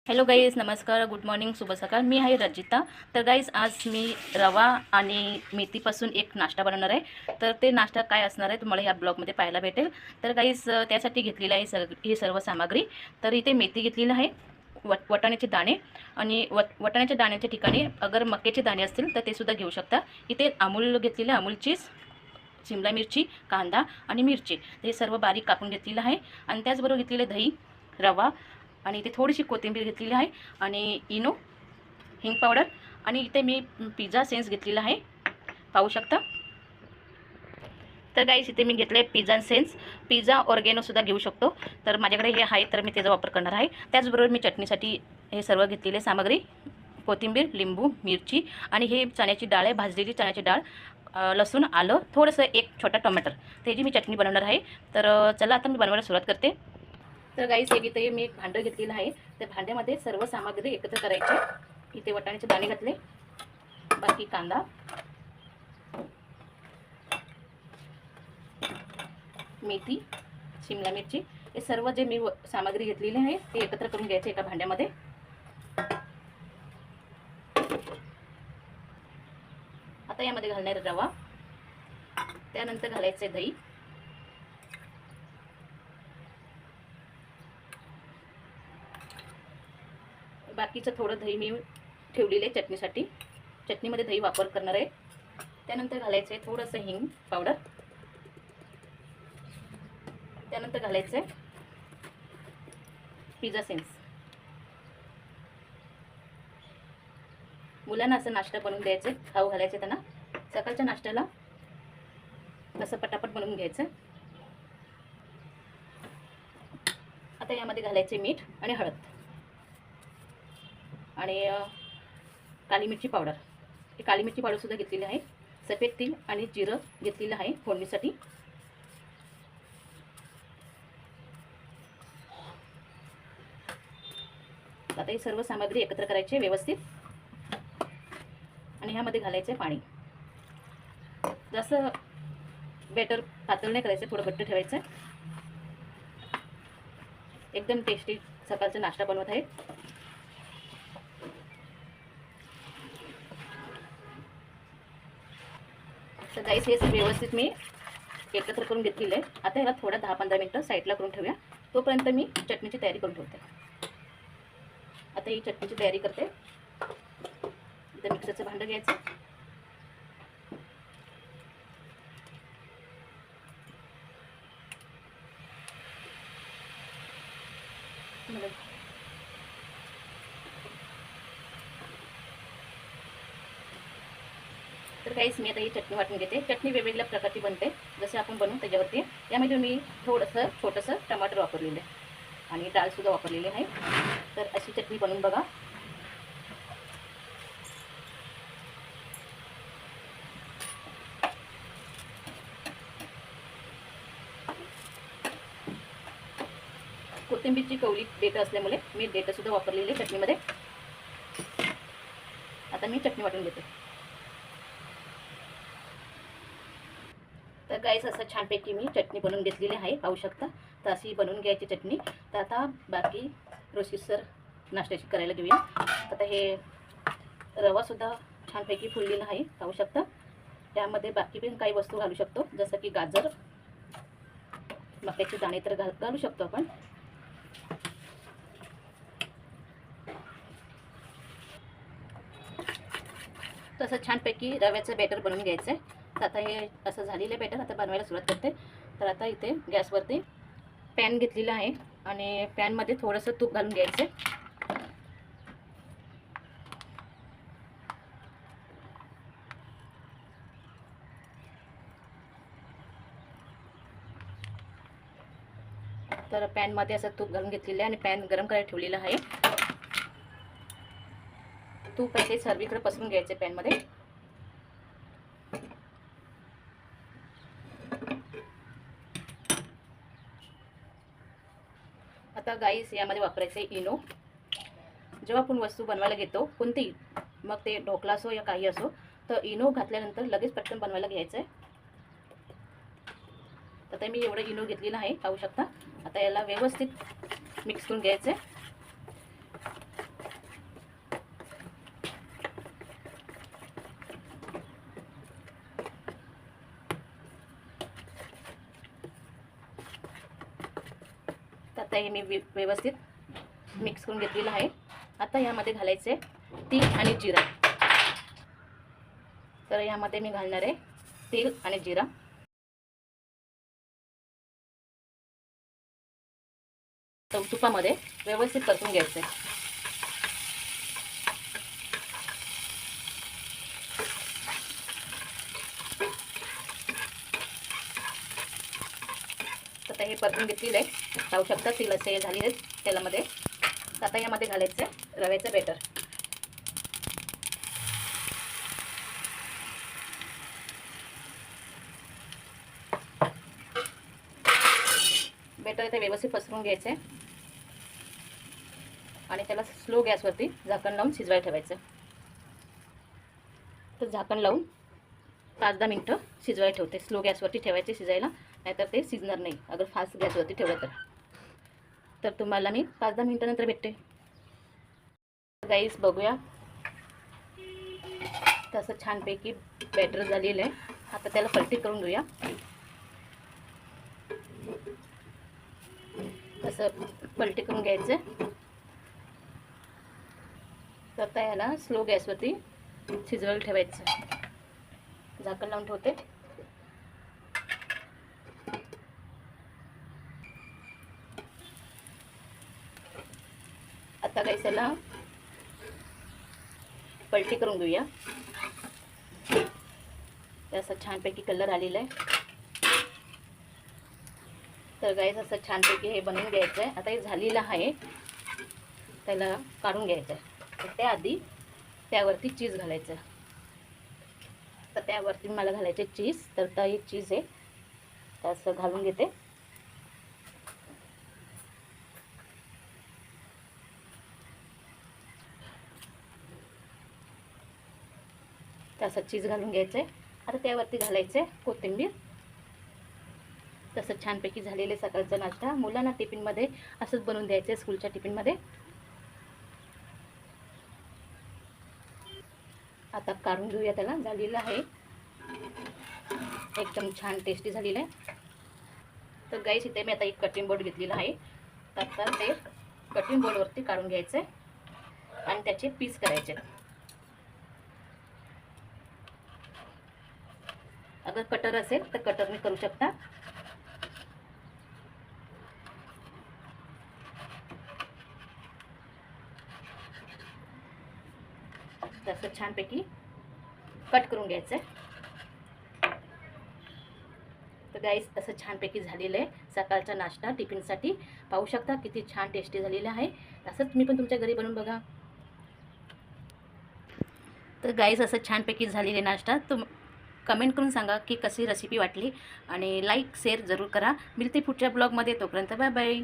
Hello guys, नमस्कार, good morning, शुभ सकाळ. मी आहे रजिता. तर गाईज, आज मी रवा आणि मेथीपासून एक नाश्ता बनवणार आहे. तर ते नाश्ता काय असणार आहे तुम्हाला ह्या ब्लॉगमध्ये पाहायला भेटेल. तर गाईज, त्यासाठी घेतलेलं आहे ही सर्व सामग्री. तर इथे मेथी घेतलेली आहे, वटाण्याचे दाणे, आणि वटाण्याच्या दाण्याच्या ठिकाणी अगर मक्याचे दाणे असतील तर ते सुद्धा घेऊ शकता. इथे अमूल घेतलेलं, अमूल चीज, शिमला मिरची, कांदा आणि मिरची, हे सर्व बारीक कापून घेतलेलं आहे. आणि त्याचबरोबर घेतलेलं दही, रवा, आणि इथे थोडीशी कोथिंबीर घेतलेली आहे, आणि इनो, हिंग पावडर, आणि इथे मी पिझ्झा सेन्स घेतलेला आहे, पाहू शकता. तर गाईस, इथे मी घेतलं आहे पिझ्झा सेन्स. पिझ्झा ऑर्गेनोसुद्धा घेऊ शकतो. तर माझ्याकडे हे आहे, तर मी त्याचा वापर करणार आहे. त्याचबरोबर मी चटणीसाठी हे सर्व घेतलेले सामग्री: कोथिंबीर, लिंबू, मिरची, आणि हे चण्याची डाळ आहे, भाजलेली चण्याची डाळ, लसूण, आलं, थोडंसं एक छोटा टोमॅटो, त्याची मी चटणी बनवणार आहे. तर चला आता मी बनवायला सुरुवात करते. तर गाईस, इथे मी एक भांडं घेतलेलं आहे. त्या भांड्यामध्ये सर्व सामग्री एकत्र करायची. इथे वटाण्याचे दाणे घातले, बाकी कांदा, मेथी, शिमला मिरची, हे सर्व जे मी सामग्री घेतलेली आहे ते एकत्र करून घ्यायचे एका भांड्यामध्ये. आता यामध्ये घालणार रवा, त्यानंतर घालायचे दही, बाकीचं थोडं दही मी ठेवलेलं आहे चटणीसाठी, चटणीमध्ये दही वापर करणार आहे. त्यानंतर घालायचं आहे थोडंसं हिंग पावडर, त्यानंतर घालायचं आहे पिझ्झा सेन्स. मुलांना असं नाश्ता बनवून द्यायचं, खाऊ घालायचे त्यांना सकाळच्या नाश्त्याला, असं पटापट बनवून घ्यायचं. आता यामध्ये घालायचे मीठ आणि हळद, आणि काली मिरची पावडर. ही काली मिरची पावडर सुद्धा घेतलेली आहे. सफेद तीळ आणि जिरं घेतलेलं आहे फोडणीसाठी. आता ही सर्व सामग्री एकत्र करायची व्यवस्थित, आणि ह्यामध्ये घालायचं पाणी. जसं बेटर पातळ नाही करायचं, थोडं घट्ट ठेवायचं. एकदम टेस्टी सकाळचा नाश्ता बनवत आहे. तर गाईस, हे व्यवस्थित मी एकत्र करून घेतलेलं आहे. आता याला थोडं 10-15 मिनटं साईडला करून ठेवूया. तोपर्यंत मी चटणीची तयारी करून ठेवते. आता ही चटणीची तयारी करते. इथं मिक्सरचं भांडं घ्यायचं, तर काहीच मी आता ही चटणी वाटून घेते. चटणी वेगवेगळ्या प्रकारची बनते, जसे आपण बनवू त्याच्यावरती. यामध्ये मी थोडंसं छोटंसं टमाटर वापरलेलं आहे, आणि डाळसुद्धा वापरलेली आहे. तर अशी चटणी बनवून बघा. कोथिंबीरची कवळी देठ असल्यामुळे मी देठसुद्धा वापरलेली आहे चटणीमध्ये. आता मी चटणी वाटून घेते. तर गाईस, असं छानपैकी मी चटणी बनवून घेतलेली आहे, पाहू शकता. तर अशी बनवून घ्यायची चटणी. तर आता बाकी प्रोसेसर नाश्त्याची करायला घेऊया. आता हे रवासुद्धा छानपैकी फुललेला आहे, पाहू शकता. त्यामध्ये बाकी पण काही वस्तू घालू शकतो, जसं की गाजर, मक्याचे दाणे तर घालू शकतो आपण. तसं छानपैकी रव्याचं बॅटर बनवून घ्यायचं आहे. तर आता हे असं झालेलं बॅटर आता बनवायला सुरुवात करते. तर आता इथे गॅसवरती पॅन घेतलेला आहे, आणि पॅनमध्ये थोडंसं तूप घालून घ्यायचं. तर पॅनमध्ये असं तूप घालून घेतलेलं आहे, आणि पॅन गरम करायला ठेवलेलं आहे. तूप असे सर्वीकडे पसरून घ्यायचे पॅनमध्ये. आता गाईस, यामध्ये वापरायचे इनो. जेव्हा आपण वस्तू बनवायला घेतो कोणतीही, मग ते ढोकळा असो या काही असो, तर इनो घातल्यानंतर लगेच पटकन बनवायला घ्यायचं आहे. आता मी एवढं इनो घेतलेलं आहे, पाहू शकता. आता याला व्यवस्थित मिक्स करून घ्यायचं आहे. आता हे मी व्यवस्थित मिक्स करून घेतलेलं आहे. आता यामध्ये घालायचे तीळ आणि जिरा. तर यामध्ये मी घालणार आहे तीळ आणि जिरा. तुपामध्ये व्यवस्थित परतून घ्यायचं आहे. आता हे परतून घेतलेलं आहे. पाहू शकता तीळ असे झालेले आहेत तेलामध्ये. आता यामध्ये घालायचं आहे रव्याचं बेटर. बेटर इथे व्यवस्थित पसरून घ्यायचं आहे आणि त्याला स्लो गॅसवरती झाकण लावून शिजवायला ठेवायचं. तर झाकण लावून 5-10 मिनटं शिजवायला ठेवते. स्लो गॅसवरती ठेवायचे शिजायला, नाहीतर ते शिजणार नाही अगर फास्ट गॅसवरती ठेवलं तर तुम्हाला मी 5-10 मिनटानंतर भेटते. गाईस बघूया, तसं छानपैकी बॅटर झालेलं आहे. आता त्याला पलटी करून घेऊया. असं पलटी करून घ्यायचं. तर आता याला स्लो गॅसवरती शिजवायला ठेवायचं. झाकण लावून ठेवते. आता गाईस याला पलटी करून घेऊया. असं छानपैकी कलर आलेला आहे. तर गाईस असं छानपैकी हे बनवून घ्यायचं आहे. आता हे झालेलं आहे, त्याला काढून घ्यायचं आहे. तर त्याआधी त्यावरती चीज घालायचं. तर त्यावरती मला घालायचे चीज. तर आता एक चीज आहे, तर असं घालून घेते. तसं चीज घालून घ्यायचं आहे. आता त्यावरती घालायचं आहे कोथिंबीर. तसं छानपैकी झालेले सकाळचा नाश्ता मुलांना टिफिनमध्ये असंच बनवून द्यायचं आहे, स्कूलच्या टिफिनमध्ये. आता काढून घेऊया त्याला. झालेलं आहे, एकदम छान टेस्टी झालेलं आहे. तर गाईस इथे मी आता एक कटिंग बोर्ड घेतलेला आहे. तर आता ते कटिंग बोर्डवरती काढून घ्यायचं आहे आणि त्याचे पीस करायचे. अगर कटर असेल तर कटरने करू शकता. तसं छानपैकी कट करून घ्यायचं. तर गाईस असं छानपैकी झालेलं आहे सकाळचा नाश्ता टिफिनसाठी. पाहू शकता किती छान टेस्टी झालेलं आहे. असंच तुम्ही पण तुमच्या घरी बनवून बघा. तर गाईस असं छानपैकी झालेले नाश्ता कमेंट करून सांगा की कशी रेसिपी वाटली आणि लाईक शेअर जरूर करा. मिळते पुढच्या ब्लॉगमध्ये. तोपर्यंत बाय बाय.